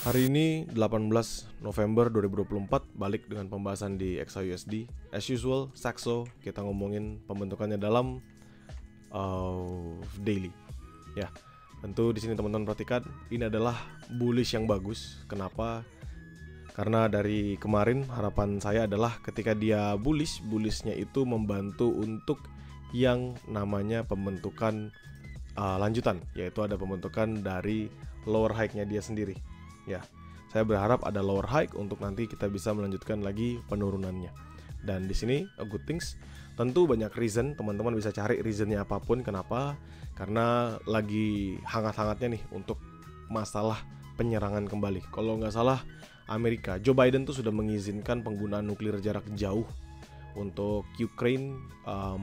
Hari ini 18 November 2024 balik dengan pembahasan di XAUSD. As usual, Saxo kita ngomongin pembentukannya dalam daily. Ya, tentu di sini teman-teman perhatikan ini adalah bullish yang bagus. Kenapa? Karena dari kemarin harapan saya adalah ketika dia bullishnya itu membantu untuk yang namanya pembentukan lanjutan, yaitu ada pembentukan dari lower high-nya dia sendiri. Ya, saya berharap ada lower high untuk nanti kita bisa melanjutkan lagi penurunannya. Dan di sini a good things. Tentu banyak reason, teman-teman bisa cari reasonnya apapun. Kenapa? Karena lagi hangat-hangatnya nih untuk masalah penyerangan kembali. Kalau nggak salah, Amerika, Joe Biden tuh sudah mengizinkan penggunaan nuklir jarak jauh untuk Ukraine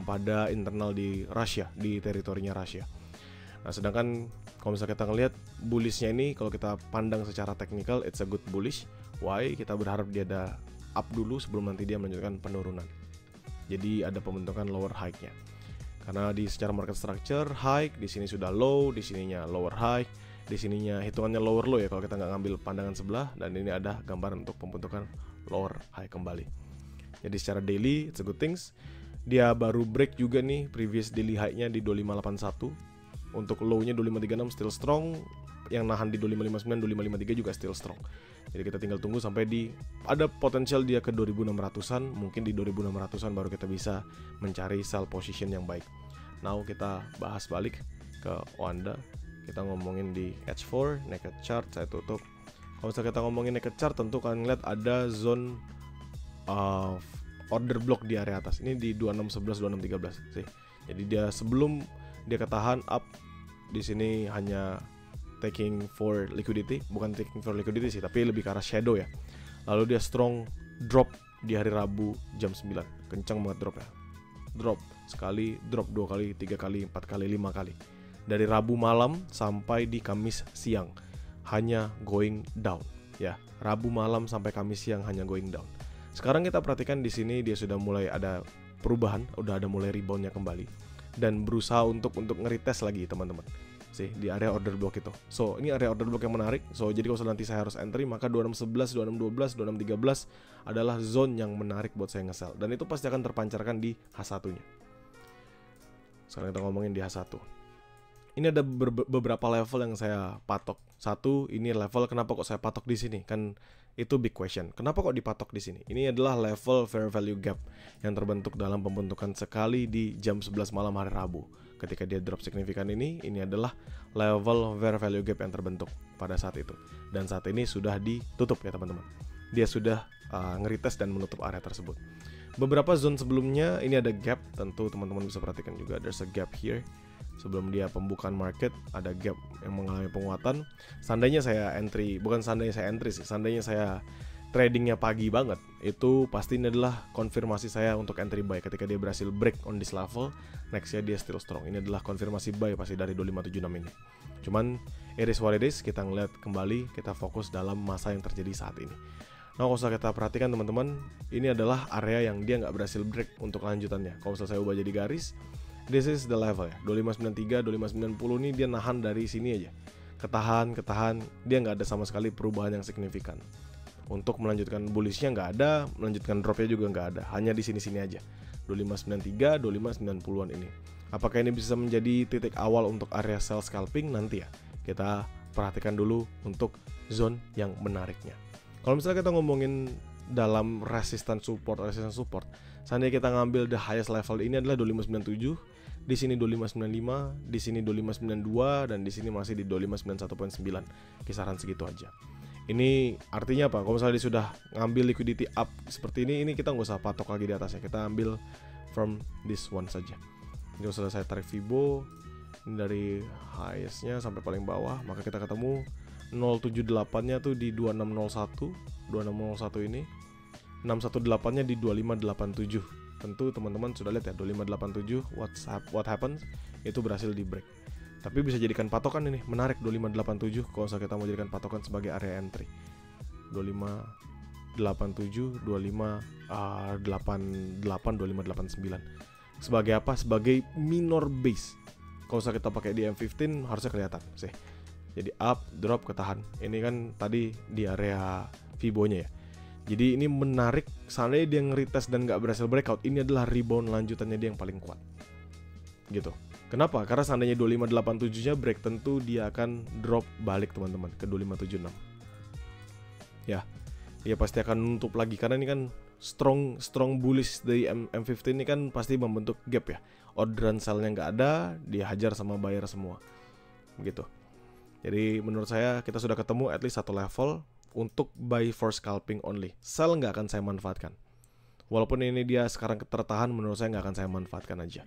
pada internal di Rusia, di teritorinya Rusia. Nah, sedangkan kalau misalnya kita ngelihat bullishnya ini, kalau kita pandang secara teknikal, it's a good bullish. Why? Kita berharap dia ada up dulu sebelum nanti dia melanjutkan penurunan. Jadi ada pembentukan lower high-nya. Karena di secara market structure, high di sini sudah low, di sininya lower high, di sininya hitungannya lower low ya kalau kita nggak ngambil pandangan sebelah, dan ini ada gambaran untuk pembentukan lower high kembali. Jadi secara daily, it's a good things. Dia baru break juga nih previous daily high-nya di 2581. Untuk low-nya 2536 still strong, yang nahan di 2559, 2553 juga still strong. Jadi kita tinggal tunggu sampai ada potensial dia ke 2600-an, mungkin di 2600-an baru kita bisa mencari sell position yang baik. Now kita bahas balik ke Oanda. Kita ngomongin di H4 naked chart, saya tutup. Kalau misalnya kita ngomongin naked chart, tentu kalian lihat ada zone order block di area atas. Ini di 2611, 2613 sih. Jadi dia sebelum dia ketahan up di sini hanya taking for liquidity, bukan taking for liquidity sih, tapi lebih ke arah shadow ya. Lalu dia strong drop di hari Rabu jam 9. Kencang banget drop ya. Drop sekali, drop 2 kali, 3 kali, 4 kali, 5 kali. Dari Rabu malam sampai di Kamis siang hanya going down ya. Rabu malam sampai Kamis siang hanya going down. Sekarang kita perhatikan di sini dia sudah mulai ada perubahan, udah ada mulai reboundnya kembali. Dan berusaha untuk nge-retest lagi teman-teman sih di area order block itu. So ini area order block yang menarik. So jadi kalau nanti saya harus entry, maka 2611, 2612, 2613 adalah zone yang menarik buat saya nge-sell. Dan itu pasti akan terpancarkan di H1 nya. Sekarang kita ngomongin di H1. Ini ada beberapa level yang saya patok. Satu, ini level kenapa kok saya patok di sini? Kan itu big question. Kenapa kok dipatok di sini? Ini adalah level fair value gap yang terbentuk dalam pembentukan sekali di jam 11 malam hari Rabu. Ketika dia drop signifikan ini adalah level fair value gap yang terbentuk pada saat itu. Dan saat ini sudah ditutup ya teman-teman. Dia sudah nge-retest dan menutup area tersebut. Beberapa zone sebelumnya ini ada gap, tentu teman-teman bisa perhatikan juga. There's a gap here. Sebelum dia pembukaan market ada gap yang mengalami penguatan. Seandainya saya entry, bukan seandainya saya entry sih, seandainya saya tradingnya pagi banget, itu pasti ini adalah konfirmasi saya untuk entry buy. Ketika dia berhasil break on this level, nextnya dia still strong. Ini adalah konfirmasi buy pasti dari 2576 ini. Cuman it is what it is, kita ngeliat kembali, kita fokus dalam masa yang terjadi saat ini. Nah, kalau kita perhatikan teman-teman, ini adalah area yang dia nggak berhasil break untuk lanjutannya. Kalau misalnya saya ubah jadi garis, this is the level ya, 2593, 2590 ini dia nahan dari sini aja. Ketahan, dia nggak ada sama sekali perubahan yang signifikan. Untuk melanjutkan bullishnya nggak ada, melanjutkan dropnya juga nggak ada. Hanya di sini-sini aja, 2593, 2590an ini. Apakah ini bisa menjadi titik awal untuk area sell scalping? Nanti ya, kita perhatikan dulu untuk zone yang menariknya. Kalau misalnya kita ngomongin dalam resistance support, seandainya kita ngambil the highest level ini adalah 2597, di sini 2595, di sini 2592, dan di sini masih di 2591.9, kisaran segitu aja. Ini artinya apa? Kalau misalnya dia sudah ngambil liquidity up seperti ini kita nggak usah patok lagi di atasnya, kita ambil from this one saja. Jadi kalau saya tarik Fibo ini dari highest-nya sampai paling bawah, maka kita ketemu 078-nya tuh di 2601 ini, 618-nya di 2587. Tentu teman-teman sudah lihat ya, 2587 what happens itu berhasil di break. Tapi bisa jadikan patokan ini, menarik 2587 kalau kita mau jadikan patokan sebagai area entry. 2587, 2588, 2589. Sebagai apa? Sebagai minor base. Kalau kita pakai di M15 harusnya kelihatan sih. Jadi up, drop, ketahan. Ini kan tadi di area Fibonya ya. Jadi ini menarik, seandainya dia nge-retest dan nggak berhasil breakout, ini adalah rebound lanjutannya dia yang paling kuat. Gitu. Kenapa? Karena seandainya 2587-nya break, tentu dia akan drop balik teman-teman ke 2576. Ya, dia pasti akan nutup lagi karena ini kan strong bullish dari M15 ini kan pasti membentuk gap ya. Orderan sell-nya nggak ada, dia hajar sama buyer semua. Begitu. Jadi menurut saya kita sudah ketemu at least satu level untuk buy for scalping only. Sell nggak akan saya manfaatkan. Walaupun ini dia sekarang tertahan, menurut saya nggak akan saya manfaatkan aja.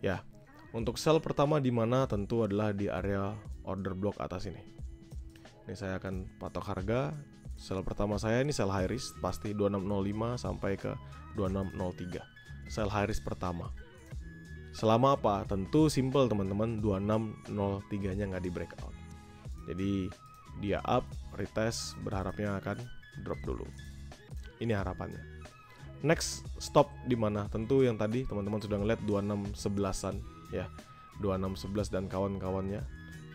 Ya, untuk sell pertama di mana tentu adalah di area order block atas ini. Ini saya akan patok harga. Sell pertama saya ini sell high risk, pasti 2605 sampai ke 2603. Sell high risk pertama. Selama apa? Tentu simple teman-teman, 2603-nya nggak di breakout. Jadi dia up, retest, berharapnya akan drop dulu. Ini harapannya. Next stop di mana? Tentu yang tadi teman-teman sudah ngeliat 2611-an ya. 2611 dan kawan-kawannya.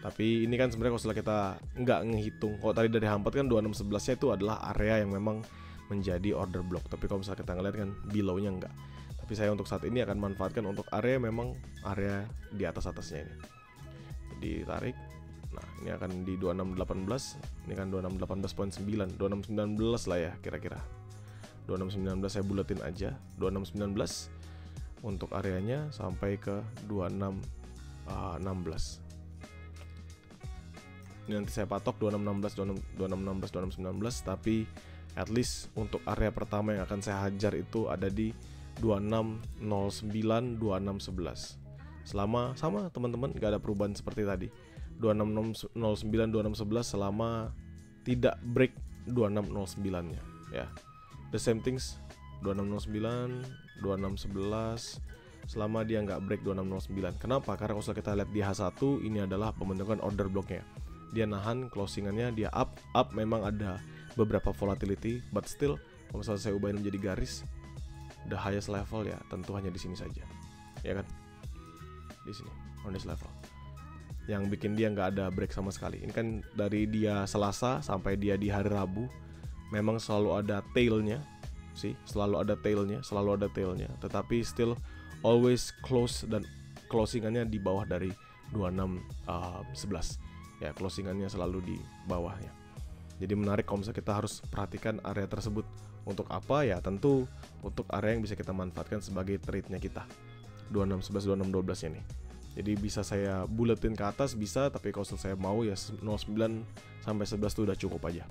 Tapi ini kan sebenarnya kalau setelah kita nggak ngehitung, kalau tadi dari hampat kan 2611-nya itu adalah area yang memang menjadi order block. Tapi kalau misalnya kita ngeliat kan below-nya enggak. Tapi saya untuk saat ini akan manfaatkan untuk area memang area di atas-atasnya ini. Ditarik. Nah, ini akan di 2618. Ini kan 2618.9, 2619 lah ya kira-kira. 2619 saya buletin aja. 2619 untuk areanya sampai ke 2616. Ini nanti saya patok 2616, 2616, 2619, tapi at least untuk area pertama yang akan saya hajar itu ada di 2609, 2611. Selama sama teman-teman, gak ada perubahan seperti tadi. 2609, 2611 selama tidak break 2609-nya ya. The same things 2609, 2611 selama dia nggak break 2609. Kenapa? Karena kalau kita lihat di H1 ini adalah pembentukan order blocknya. Dia nahan, closingannya dia up memang ada beberapa volatility, but still kalau misalnya saya ubahin menjadi garis, the highest level ya tentu hanya di sini saja, ya kan? Di sini, on this level. Yang bikin dia nggak ada break sama sekali. Ini kan dari dia Selasa sampai dia di hari Rabu, memang selalu ada tailnya, selalu ada tailnya. Tetapi still always close dan closingannya di bawah dari 2611. Ya, closingannya selalu di bawahnya. Jadi menarik kalau misalnya kita harus perhatikan area tersebut. Untuk apa ya? Tentu untuk area yang bisa kita manfaatkan sebagai trade-nya kita. 2611, 2612 ini. Jadi bisa saya buletin ke atas bisa, tapi kalau saya mau ya 09 sampai 11 itu udah cukup aja.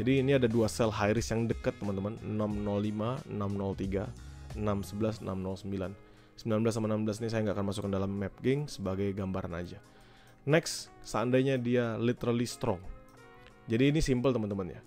Jadi ini ada dua sell high risk yang dekat teman-teman, 605, 603, 611, 609. 19 sama 16 ini saya nggak akan masukkan dalam map gang sebagai gambaran aja. Next, seandainya dia literally strong. Jadi ini simple teman-teman ya.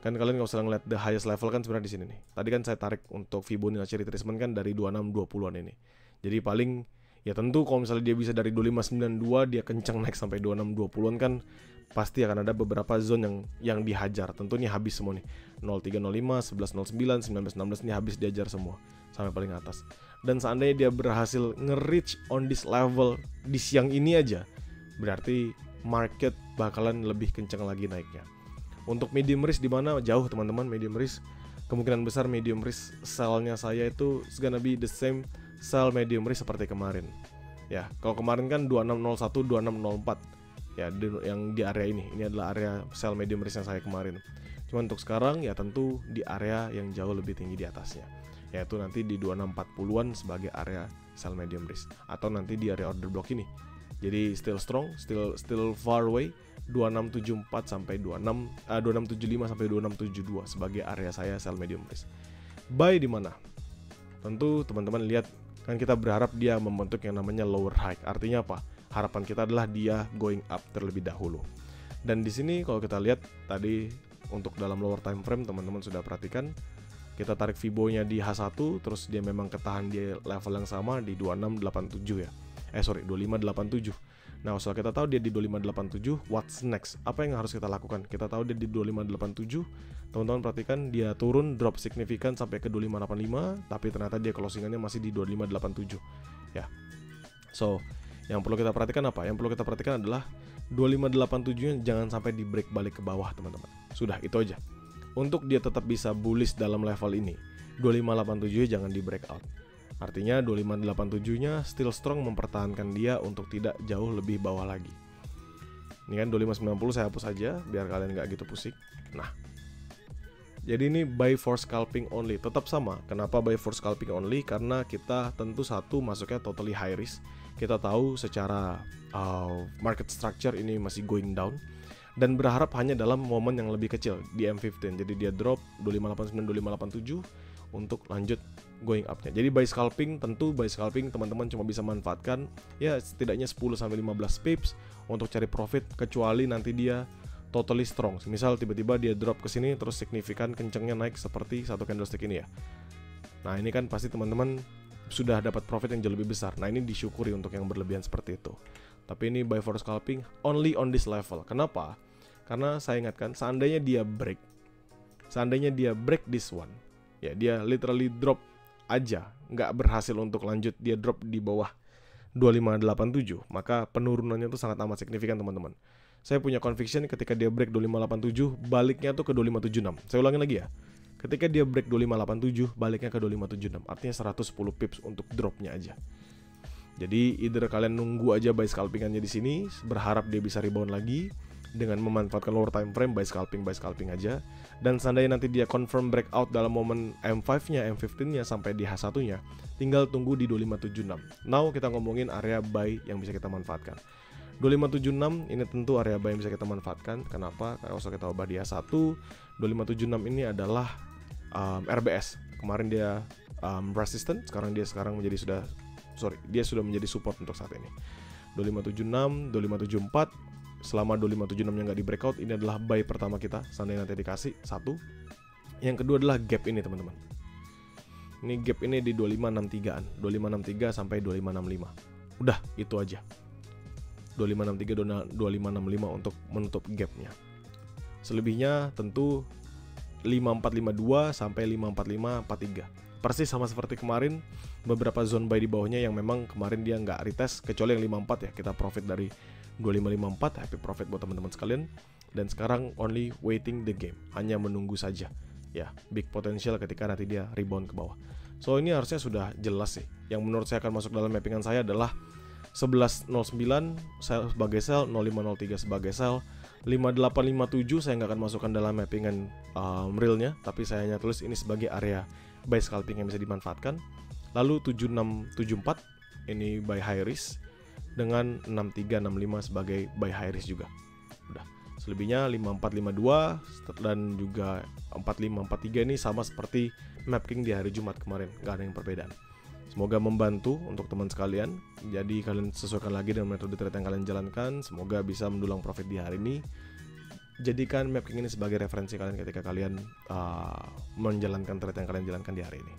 Kan kalian nggak usah ngeliat the highest level kan sebenarnya di sini nih. Tadi kan saya tarik untuk Fibonacci retracement kan dari 2620-an ini. Jadi paling ya tentu kalau misalnya dia bisa dari 2592 dia kencang naik sampai 2620-an kan pasti akan ada beberapa zone yang dihajar. Tentu ini habis semua nih. 0305, 1109, 1916 ini habis dihajar semua sampai paling atas. Dan seandainya dia berhasil nge-reach on this level di siang ini aja, berarti market bakalan lebih kencang lagi naiknya. Untuk medium risk di mana jauh teman-teman, medium risk kemungkinan besar medium risk sell-nya saya itu gonna be the same sell medium risk seperti kemarin. Ya, kalau kemarin kan 2601, 2604. Ya, yang di area ini adalah area sell medium risk yang saya kemarin. Cuma untuk sekarang ya tentu di area yang jauh lebih tinggi di atasnya. Yaitu nanti di 2640-an sebagai area sell medium risk atau nanti di area order block ini. Jadi still strong, still far away 2674 sampai 2675 sampai 2672 sebagai area saya sell medium risk. Buy di mana? Tentu teman-teman lihat kan kita berharap dia membentuk yang namanya lower high. Artinya apa? Harapan kita adalah dia going up terlebih dahulu. Dan di sini kalau kita lihat tadi untuk dalam lower time frame teman-teman sudah perhatikan kita tarik Fibo-nya di H1 terus dia memang ketahan di level yang sama di 2687 ya. 2587. Nah, setelah kita tahu dia di 2587, what's next? Apa yang harus kita lakukan? Kita tahu dia di 2587. Teman-teman perhatikan dia turun drop signifikan sampai ke 2585, tapi ternyata dia closingannya masih di 2587. Ya. So, yang perlu kita perhatikan apa? Yang perlu kita perhatikan adalah 2587 nya jangan sampai di break balik ke bawah teman-teman. Sudah itu aja. Untuk dia tetap bisa bullish dalam level ini, 2587 nya jangan di breakout. Artinya 2587 nya still strong mempertahankan dia untuk tidak jauh lebih bawah lagi. Ini kan 2590 saya hapus aja biar kalian nggak gitu pusing. Nah, jadi ini buy for scalping only. Tetap sama. Kenapa buy for scalping only? Karena kita tentu satu masuknya totally high risk. Kita tahu secara market structure ini masih going down dan berharap hanya dalam momen yang lebih kecil di M15. Jadi dia drop 2589 2587 untuk lanjut going up-nya. Jadi buy scalping, tentu buy scalping teman-teman cuma bisa manfaatkan ya setidaknya 10 sampai 15 pips untuk cari profit, kecuali nanti dia totally strong. Misal tiba-tiba dia drop ke sini terus signifikan kencengnya naik seperti satu candlestick ini ya. Nah, ini kan pasti teman-teman sudah dapat profit yang jauh lebih besar. Nah, ini disyukuri untuk yang berlebihan seperti itu. Tapi ini buy for scalping only on this level. Kenapa? Karena saya ingatkan, seandainya dia break this one, ya dia literally drop aja, nggak berhasil untuk lanjut, dia drop di bawah 2587, maka penurunannya itu sangat amat signifikan teman-teman. Saya punya conviction ketika dia break 2587, baliknya tuh ke 2576. Saya ulangi lagi ya. Ketika dia break 2587, baliknya ke 2576. Artinya 110 pips untuk dropnya aja. Jadi either kalian nunggu aja buy scalpingannya di sini, berharap dia bisa rebound lagi dengan memanfaatkan lower time frame, buy scalping aja. Dan seandainya nanti dia confirm breakout dalam momen M5-nya, M15-nya sampai di H1-nya, tinggal tunggu di 2576. Now kita ngomongin area buy yang bisa kita manfaatkan. 2576 ini tentu area buy yang bisa kita manfaatkan. Kenapa? Karena kalau kita ubah di H1, 2576 ini adalah RBS. Kemarin dia resistant, dia sudah menjadi support untuk saat ini. 2576, 2574. Selama 2576 nya nggak di breakout, ini adalah buy pertama kita. Seandainya nanti dikasih satu. Yang kedua adalah gap ini teman-teman. Ini gap ini di 2563an, 2563 sampai 2565. Udah itu aja. 2563 2565 untuk menutup gapnya. Selebihnya tentu 5452 sampai 54543. Persis sama seperti kemarin, beberapa zone buy di bawahnya yang memang kemarin dia nggak retest, kecuali yang 54 ya, kita profit dari 2554, happy profit buat teman-teman sekalian. Dan sekarang only waiting the game, hanya menunggu saja ya, big potential ketika nanti dia rebound ke bawah. So ini harusnya sudah jelas sih. Yang menurut saya akan masuk dalam mappingan saya adalah 1109 sebagai sell, 0503 sebagai sell, 5857 saya nggak akan masukkan dalam mappingan realnya, tapi saya hanya tulis ini sebagai area buy scalping yang bisa dimanfaatkan. Lalu 7674 ini buy high risk, dengan 6365 sebagai buy high risk juga. Udah. Selebihnya 5452 dan juga 4543 ini sama seperti mapping di hari Jumat kemarin, nggak ada yang perbedaan. Semoga membantu untuk teman sekalian. Jadi kalian sesuaikan lagi dengan metode trade yang kalian jalankan. Semoga bisa mendulang profit di hari ini. Jadikan mapping ini sebagai referensi kalian ketika kalian menjalankan trade yang kalian jalankan di hari ini.